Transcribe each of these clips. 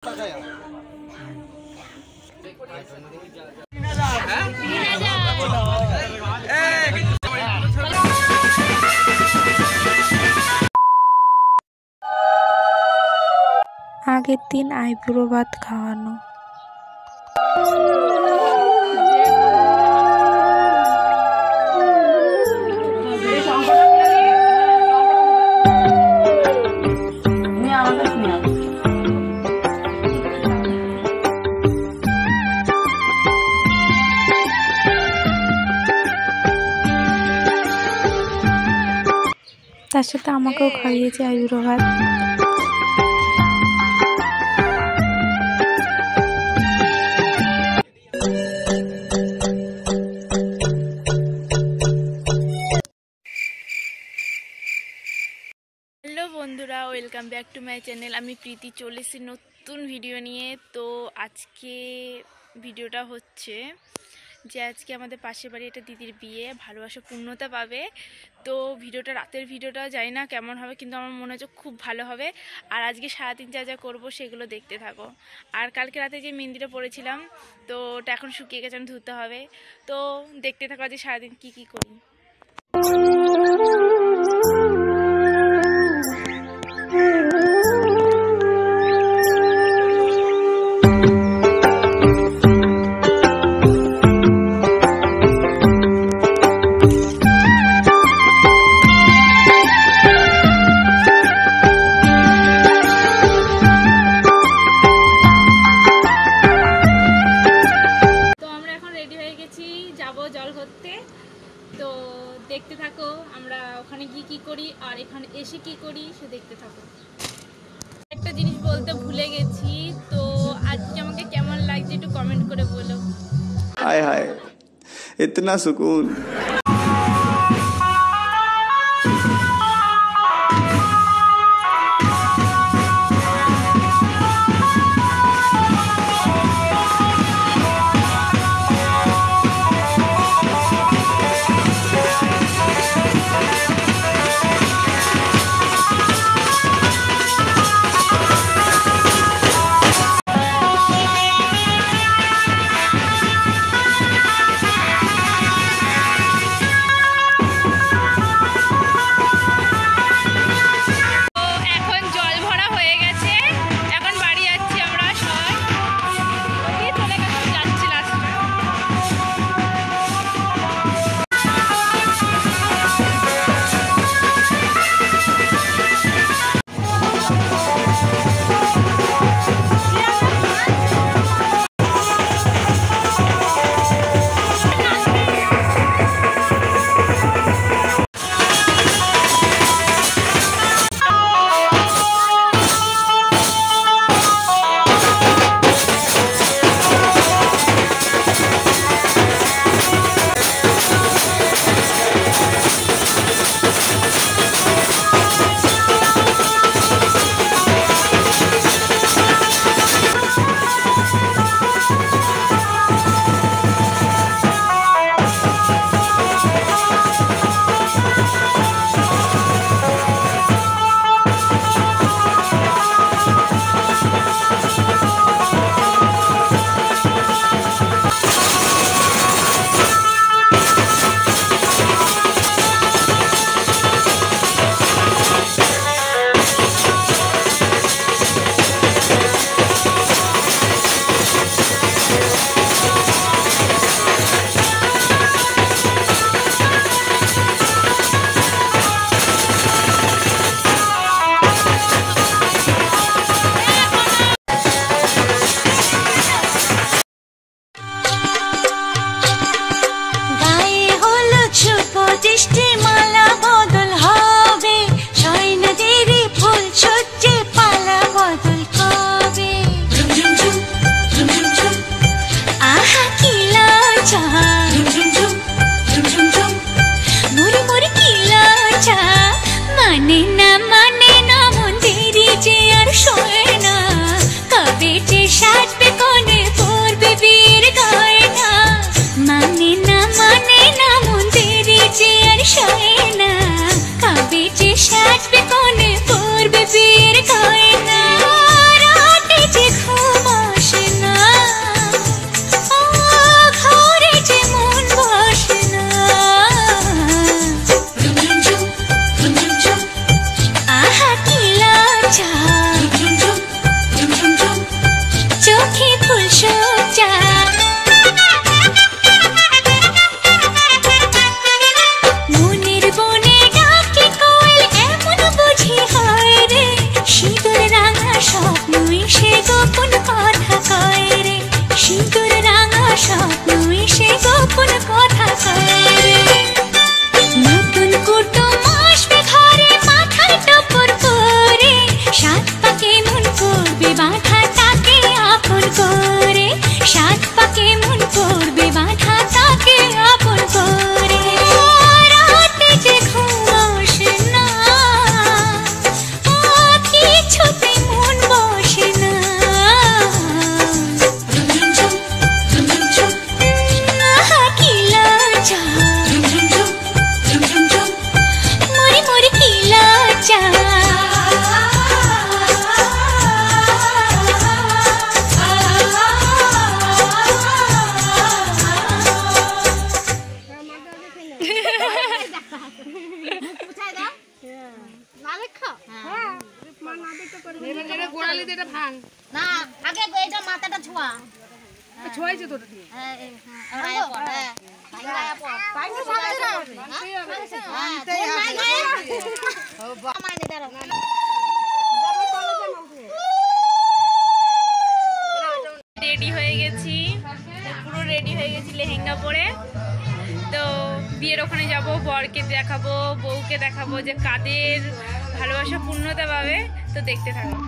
আগের দিন আইবুড়ো ভাত খাওয়ানো। তার সাথে আমাকেও খাইয়েছে আইবুড়ো ভাত। হ্যালো বন্ধুরা, welcome back to my channel. আমি প্রীতি চলে এসেছি নতুন ভিডিও নিয়ে। তো আজকে ভিডিওটা হচ্ছে যে আজকে আমাদের পাশের বাড়ি একটা দিদির বিয়ে, ভালোবাসা পূর্ণতা পাবে। তো ভিডিওটা রাতের ভিডিওটা জানি না কেমন হবে, কিন্তু আমার মনে হচ্ছে খুব ভালো হবে। আর আজকে সারাদিন যা যা করবো সেগুলো দেখতে থাকো। আর কালকে রাতে যে মেহেন্দিটা পরেছিলাম, তো ওটা এখন শুকিয়ে গেছে, ধুতে হবে। তো দেখতে থাকো আজকে সারাদিন কী কী করি। জল ভরতে, তো দেখতে থাকো আমরা ওখানে গিয়ে কি করি আর এখানে এসে কি করি সে দেখতে থাকো। একটা জিনিস বলতে ভুলে গেছি, তো আজকে আমাকে কেমন লাগছে একটু কমেন্ট করে বলো। हाय हाय इतना सुकून। চোখে ফুল সজ্জা মনের বনে ডাকে কোয়েল এমন বুঝি হয় রে সিঁদুর রাঙা স্বপ্ন এসে গোপন কথা কয় রে সিঁদুর রাঙা স্বপ্ন এসে গোপন কথা কয় রে নতুন কুটুম আসবে ঘরে মাথার টপর করে সাত পাকে মন করবে বাঁধা তাকে আপন করে সাত পাকে মন করবে বাঁধা তাকে আপন করে রাতে যে ঘুম আসে না কিছুতে মন বসে না কি লজ্জা মরি মরি কি লজ্জা না আগে এটা মাথাটা ছোঁয়া ছোঁয়াইছে তো রেডি হয়ে গেছি, পুরো রেডি হয়ে গেছি লেহেঙ্গা পরে। তো বিয়ের ওখানে যাব, বরকে দেখাবো, বউকে দেখাবো যে কাদের ভালোবাসা পূর্ণতা পাবে। তো দেখতে থাকো।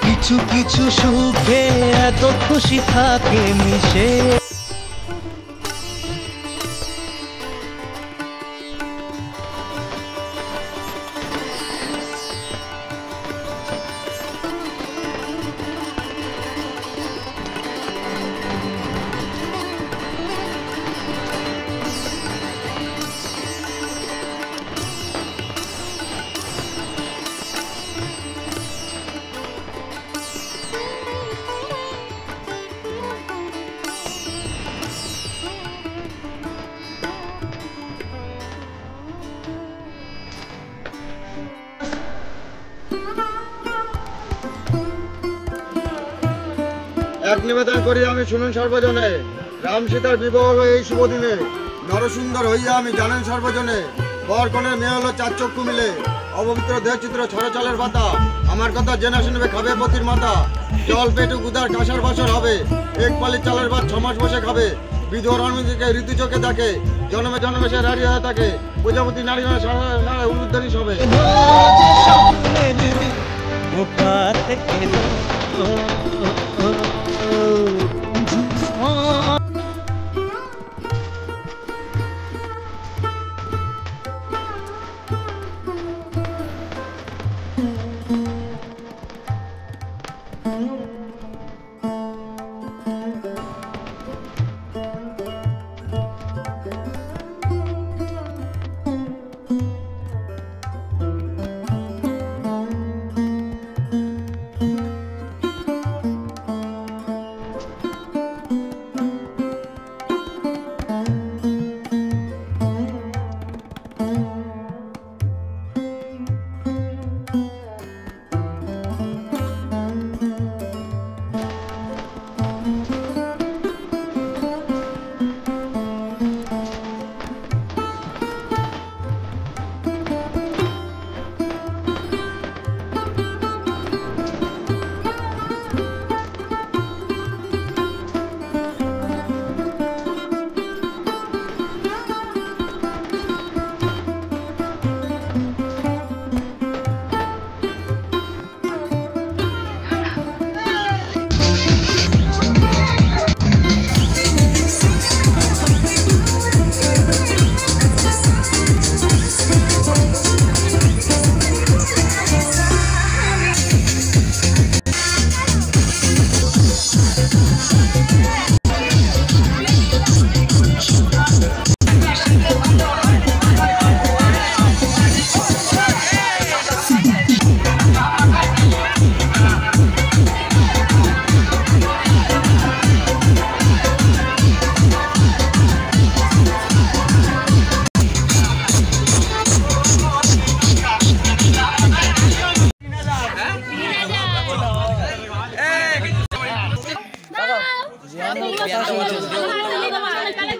কিছু কিছু সুখে এত খুশি থাকে মিশে। এক নিবেদন করি আমি শুনুন সর্বজনে, রাম সীতার বিবাহ এই শুভ দিনে, নরসুন্দর হইয়া আমি জানেন সর্বজনে, বর কনের মেয়ে হলো চার চক্ষু মিলে, অপবিত্র দেহ চিত্র ছড়ে চালের পাতা, আমার কথা জেনে শুনবে খাবে পতির মাথা, জল পেটু গুদার কাঁসার বাসর হবে, এক পালি চালের ভাত 6 মাস বসে খাবে, বিধবা রণমিকে ঋতু চোখে দেখে, জন্মে জন্মে সে রাড়ি হয়ে থাকে, প্রজাপতি নারী নারী উলুদ্দারি সবে।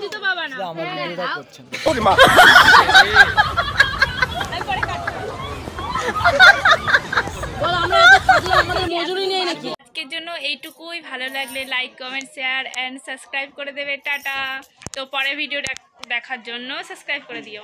জুতো পাবা না। আজকের জন্য এইটুকুই। ভালো লাগলে like comment share and subscribe করে দেবে। টাটা। তো পরের ভিডিও দেখার জন্য সাবস্ক্রাইব করে দিও।